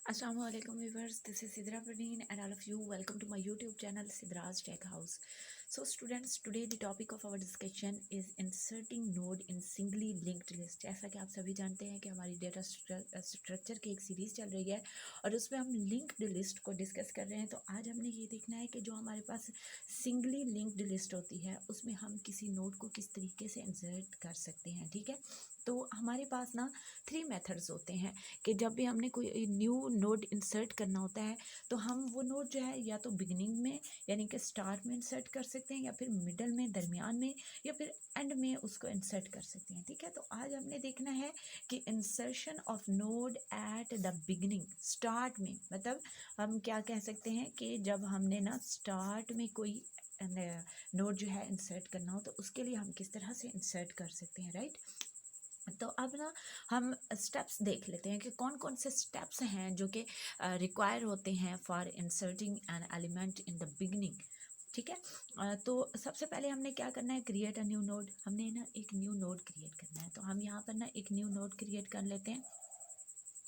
Assalamualaikum viewers, this is Sidra Pradeen and all of you welcome to my YouTube channel Sidra's Tech House. So students, today the topic of our discussion is inserting node in singly linked list. जैसा कि आप सभी जानते हैं कि हमारी data structure की एक सीरीज़ चल रही है और उसमें हम लिंक्ड लिस्ट को डिस्कस कर रहे हैं। तो आज हमने ये देखना है कि जो हमारे पास सिंगली लिंक्ड लिस्ट होती है उसमें हम किसी नोड को किस तरीके से इंसर्ट कर सकते हैं। ठीक है, तो हमारे पास ना 3 मेथड्स होते हैं कि जब भी हमने कोई न्यू नोड इंसर्ट करना होता है तो हम वो नोड जो है या तो बिगिनिंग में यानी कि स्टार्ट में इंसर्ट कर सकते हैं या फिर मिडल में, दरमियान में या फिर एंड में उसको इंसर्ट कर सकते हैं। ठीक है, तो आज हमने देखना है कि insertion of node at the beginning, start में, मतलब हम क्या कह सकते हैं कि जब हमने ना स्टार्ट में कोई नोड जो है इंसर्ट करना हो तो उसके लिए हम किस तरह से इंसर्ट कर सकते हैं। राइट, तो अब ना हम स्टेप्स देख लेते हैं कि कौन कौन से स्टेप्स हैं जो कि रिक्वायर होते हैं for inserting an element in the beginning. ठीक है, तो सबसे पहले हमने क्या करना है, क्रिएट अ न्यू नोड। हमने ना एक न्यू नोड क्रिएट करना है, तो हम यहाँ पर ना एक न्यू नोड क्रिएट कर लेते हैं।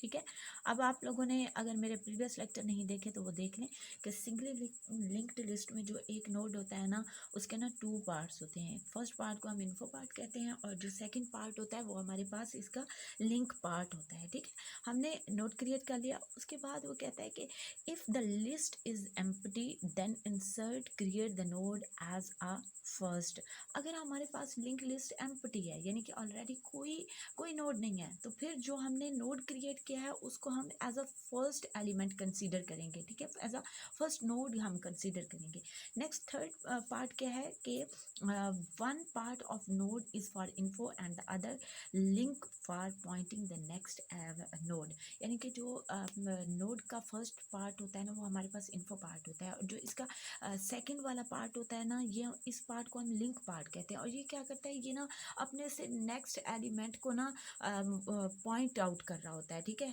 ठीक है, अब आप लोगों ने अगर मेरे प्रीवियस लेक्चर नहीं देखे तो वो देख लें कि सिंगली लिंक्ड लिस्ट में जो एक नोड होता है ना उसके ना 2 पार्ट्स होते हैं। फर्स्ट पार्ट को हम इन्फो पार्ट कहते हैं और जो सेकंड पार्ट होता है वो हमारे पास इसका लिंक पार्ट होता है। ठीक है, हमने नोड क्रिएट कर लिया, उसके बाद वो कहता है कि if the list is empty then insert create the node as a first. अगर हमारे पास लिंक लिस्ट एम्प्टी है यानी कि ऑलरेडी कोई नोड नहीं है तो फिर जो हमने नोड क्रिएट किया है उसको हम as a first element consider करेंगे। ठीक है, एज अ फर्स्ट नोड हम कंसीडर करेंगे। नेक्स्ट थर्ड पार्ट क्या है कि one part of node is for info and the other link for pointing the next node. यानी कि जो नोड का फर्स्ट पार्ट होता है ना वो हमारे पास इन्फो पार्ट होता है और जो इसका सेकंड वाला पार्ट होता है ना ये इस पार्ट को हम लिंक पार्ट कहते हैं। और ये क्या करता है, ये ना अपने से नेक्स्ट एलिमेंट को ना पॉइंट आउट कर रहा होता है। ठीक है,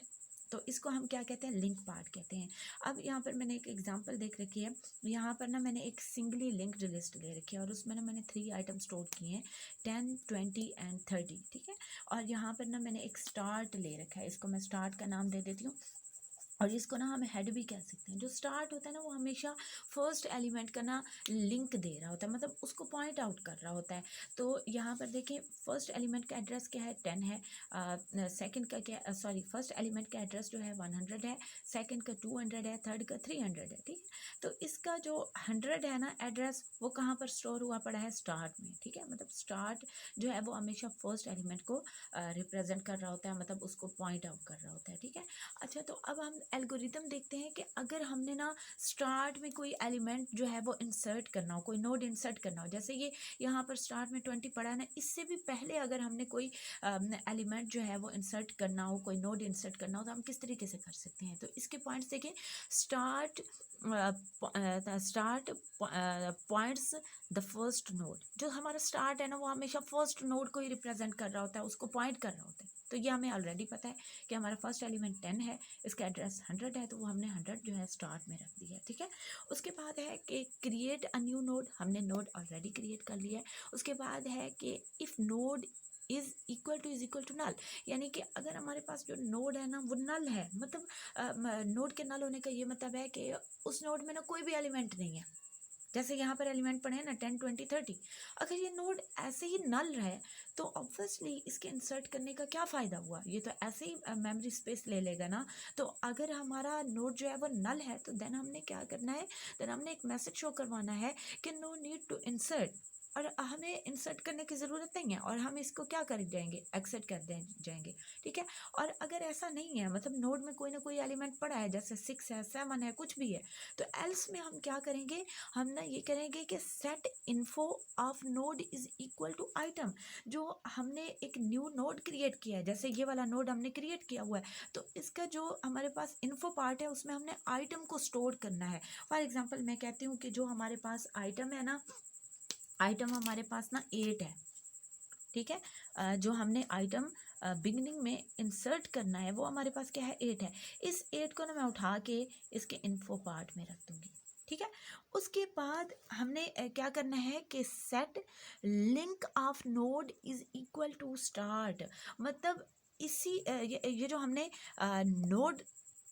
तो इसको हम क्या कहते हैं, लिंक पार्ट कहते हैं। अब यहाँ पर मैंने एक एग्जांपल देख रखी है, यहाँ पर ना मैंने एक सिंगली लिंक्ड लिस्ट ले रखी है और उसमें ना मैंने 3 आइटम स्टोर किए हैं, 10, 20 एंड 30। ठीक है, और यहाँ पर ना मैंने एक स्टार्ट ले रखा है, इसको मैं स्टार्ट का नाम दे देती हूँ और इसको ना हम हेड भी कह सकते हैं। जो स्टार्ट होता है ना वो हमेशा फर्स्ट एलिमेंट का ना लिंक दे रहा होता है, मतलब उसको पॉइंट आउट कर रहा होता है। तो यहाँ पर देखें फर्स्ट एलिमेंट का एड्रेस क्या है, 10 है। सेकंड का क्या, सॉरी, फर्स्ट एलिमेंट का एड्रेस जो है 100 है, सेकंड का 200 है, थर्ड का 300 है। ठीक है, तो इसका जो 100 है ना एड्रेस वो कहाँ पर स्टोर हुआ पड़ा है, स्टार्ट में। ठीक है, मतलब स्टार्ट जो है वो हमेशा फर्स्ट एलिमेंट को रिप्रेजेंट कर रहा होता है, मतलब उसको पॉइंट आउट कर रहा होता है। ठीक है, अच्छा, तो अब हम एल्गोरिदम देखते हैं कि अगर हमने ना स्टार्ट में कोई एलिमेंट जो है वो इंसर्ट करना हो, कोई नोड इंसर्ट करना हो, जैसे ये यहाँ पर स्टार्ट में 20 पड़ा है ना, इससे भी पहले अगर हमने कोई एलिमेंट जो है वो इंसर्ट करना हो, कोई नोड इंसर्ट करना हो तो हम किस तरीके से कर सकते हैं। तो इसके पॉइंट्स देखें, start start points the first node. जो हमारा स्टार्ट है ना वो हमेशा फर्स्ट नोड को ही रिप्रेजेंट कर रहा होता है, उसको पॉइंट कर रहा होता है। तो ये हमें ऑलरेडी पता है कि हमारा फर्स्ट एलिमेंट 10 है, इसका एड्रेस 100 है, तो वो हमने 100 जो है स्टार्ट में रख दिया है। ठीक है, उसके बाद है कि क्रिएट अ न्यू नोड, हमने नोड ऑलरेडी क्रिएट कर लिया है। उसके बाद है कि if node is equal to null, यानी कि अगर हमारे पास जो नोड है ना वो नल है, मतलब नोड के नल होने का ये मतलब है कि उस नोड में ना कोई भी एलिमेंट नहीं है। जैसे यहाँ पर एलिमेंट पड़े हैं ना 10, 20, 30, अगर ये नोड ऐसे ही नल रहे तो ऑब्वियसली इसके इंसर्ट करने का क्या फ़ायदा हुआ, ये तो ऐसे ही मेमोरी स्पेस ले लेगा ना। तो अगर हमारा नोड जो है वो नल है तो देन हमने क्या करना है, देन हमने एक मैसेज शो करवाना है कि नो नीड टू इंसर्ट, और हमें इंसर्ट करने की ज़रूरत नहीं है और हम इसको क्या कर जाएंगे, एक्सेप्ट कर दे जाएंगे। ठीक है, और अगर ऐसा नहीं है, मतलब नोड में कोई ना कोई एलिमेंट पड़ा है, जैसे 6 है, 7 है, कुछ भी है, तो एल्स में हम क्या करेंगे, हम ना ये करेंगे कि set info of node is equal to item. जो हमने एक न्यू नोड क्रिएट किया है, जैसे ये वाला नोड हमने क्रिएट किया हुआ है, तो इसका जो हमारे पास इन्फो पार्ट है उसमें हमने आइटम को स्टोर करना है। फॉर एग्जांपल मैं कहती हूँ कि जो हमारे पास आइटम है ना, आइटम हमारे पास ना 8 है। ठीक है, जो हमने आइटम बिगनिंग में इंसर्ट करना है वो हमारे पास क्या है, 8 है। इस 8 को ना मैं उठा के इसके इन्फो पार्ट में रख दूंगी। ठीक है, उसके बाद हमने क्या करना है कि set link of node is equal to start, मतलब इसी ये जो हमने नोड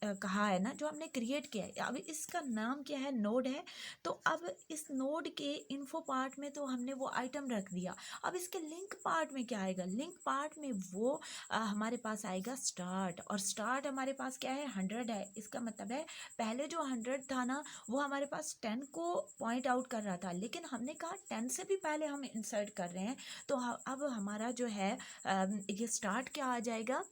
कहा है ना, जो हमने क्रिएट किया है, अब इसका नाम क्या है, नोड है। तो अब इस नोड के इन्फो पार्ट में तो हमने वो आइटम रख दिया। अब इसके लिंक पार्ट में क्या आएगा, लिंक पार्ट में वो हमारे पास आएगा स्टार्ट, और स्टार्ट हमारे पास क्या है, 100 है। इसका मतलब है पहले जो 100 था ना, वो हमारे पास 10 को पॉइंट आउट कर रहा था, लेकिन हमने कहा 10 से भी पहले हम इंसर्ट कर रहे हैं। तो अब हमारा जो है ये स्टार्ट क्या आ जाएगा,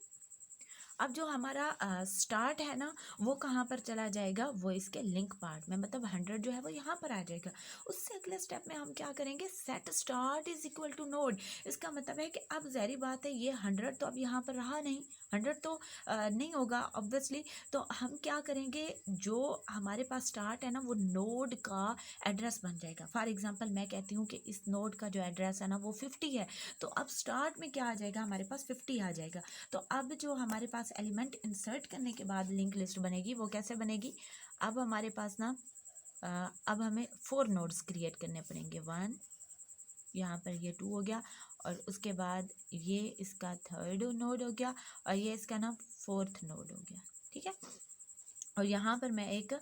अब जो हमारा स्टार्ट है ना, वो कहाँ पर चला जाएगा, वो इसके लिंक पार्ट में, मतलब 100 जो है वो यहाँ पर आ जाएगा। उससे अगले स्टेप में हम क्या करेंगे, set start is equal to node. इसका मतलब है कि अब ज़ाहिर बात है, ये 100 तो अब यहाँ पर रहा नहीं, 100 तो नहीं होगा ऑब्वियसली। तो हम क्या करेंगे, जो हमारे पास स्टार्ट है ना, वो नोड का एड्रेस बन जाएगा। फॉर एग्जाम्पल मैं कहती हूँ कि इस नोड का जो एड्रेस है ना, वो 50 है। तो अब स्टार्ट में क्या आ जाएगा, हमारे पास 50 आ जाएगा। तो अब जो हमारे पास एलिमेंट इंसर्ट करने के बाद लिंक लिस्ट बनेगी, वो कैसे बनेगी, अब हमारे पास ना अब हमें 4 नोड्स क्रिएट करने पड़ेंगे। 1, यहाँ पर ये 2 हो गया, और उसके बाद ये इसका 3rd नोड हो गया, और ये इसका ना 4th नोड हो गया। ठीक है, और यहाँ पर मैं एक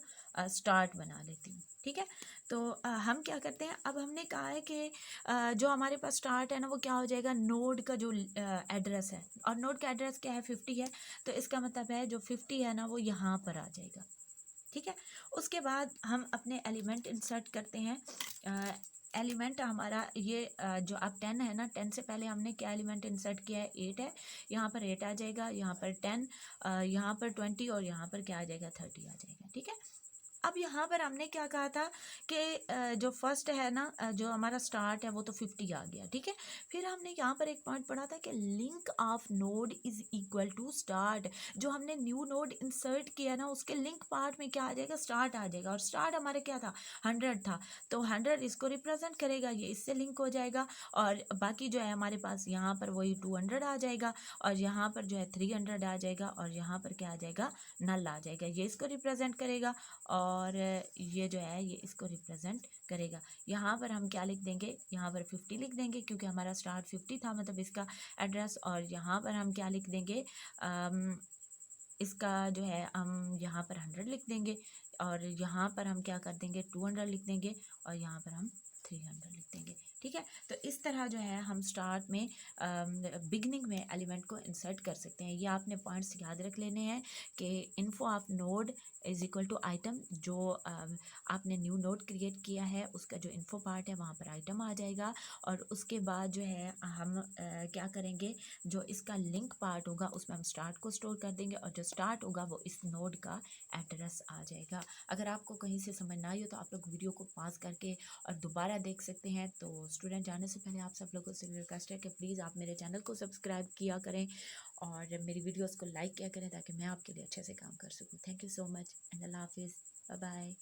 स्टार्ट बना लेती हूँ। ठीक है, तो हम क्या करते हैं, अब हमने कहा है कि जो हमारे पास स्टार्ट है ना, वो क्या हो जाएगा, नोड का जो एड्रेस है, और नोड का एड्रेस क्या है, 50 है। तो इसका मतलब है जो 50 है ना, वो यहाँ पर आ जाएगा। ठीक है, उसके बाद हम अपने एलिमेंट इंसर्ट करते हैं। एलिमेंट हमारा ये जो अब 10 है ना, 10 से पहले हमने क्या एलिमेंट इंसर्ट किया है, 8 है। यहाँ पर 8 आ जाएगा, यहाँ पर 10, यहाँ पर 20, और यहाँ पर क्या आ जाएगा, 30 आ जाएगा। ठीक है, अब यहाँ पर हमने क्या कहा था कि जो फर्स्ट है ना, जो हमारा स्टार्ट है, वो तो 50 आ गया। ठीक है, फिर हमने यहाँ पर एक पॉइंट पढ़ा था कि link of node is equal to start. जो हमने न्यू नोड इंसर्ट किया ना, उसके लिंक पार्ट में क्या आ जाएगा, स्टार्ट आ जाएगा। और स्टार्ट हमारे क्या था, 100 था। तो 100 इसको रिप्रेजेंट करेगा, ये इससे लिंक हो जाएगा। और बाकी जो है हमारे पास यहाँ पर वही 200 आ जाएगा, और यहाँ पर जो है 300 आ जाएगा, और यहाँ पर क्या आ जाएगा, नल आ जाएगा। ये इसको रिप्रेजेंट करेगा, और ये जो है ये इसको रिप्रेजेंट करेगा। यहाँ पर हम क्या लिख देंगे, यहाँ पर 50 लिख देंगे, क्योंकि हमारा स्टार्ट 50 था, मतलब इसका एड्रेस। और यहाँ पर हम क्या लिख देंगे, इसका जो है हम यहाँ पर 100 लिख देंगे, और यहाँ पर हम क्या कर देंगे, 200 लिख देंगे, और यहाँ पर हम 300 लिख देंगे। ठीक है, तो इस तरह जो है हम स्टार्ट में बिगनिंग में एलिमेंट को इंसर्ट कर सकते हैं। ये आपने पॉइंट्स याद रख लेने हैं कि info of node is equal to item. जो आपने न्यू नोड क्रिएट किया है, उसका जो इन्फो पार्ट है, वहाँ पर आइटम आ जाएगा। और उसके बाद जो है हम क्या करेंगे, जो इसका लिंक पार्ट होगा, उसमें हम स्टार्ट को स्टोर कर देंगे, और जो स्टार्ट होगा वो इस नोड का एड्रेस आ जाएगा। अगर आपको कहीं से समझ ना आई हो, तो आप लोग वीडियो को पॉज करके और दोबारा देख सकते हैं। तो स्टूडेंट, जाने से पहले आप सब लोगों से रिक्वेस्ट है कि प्लीज़ आप मेरे चैनल को सब्सक्राइब किया करें, और मेरी वीडियोस को लाइक किया करें, ताकि मैं आपके लिए अच्छे से काम कर सकूं। Thank you so much, and अल्लाह हाफिज़, बाय बाय।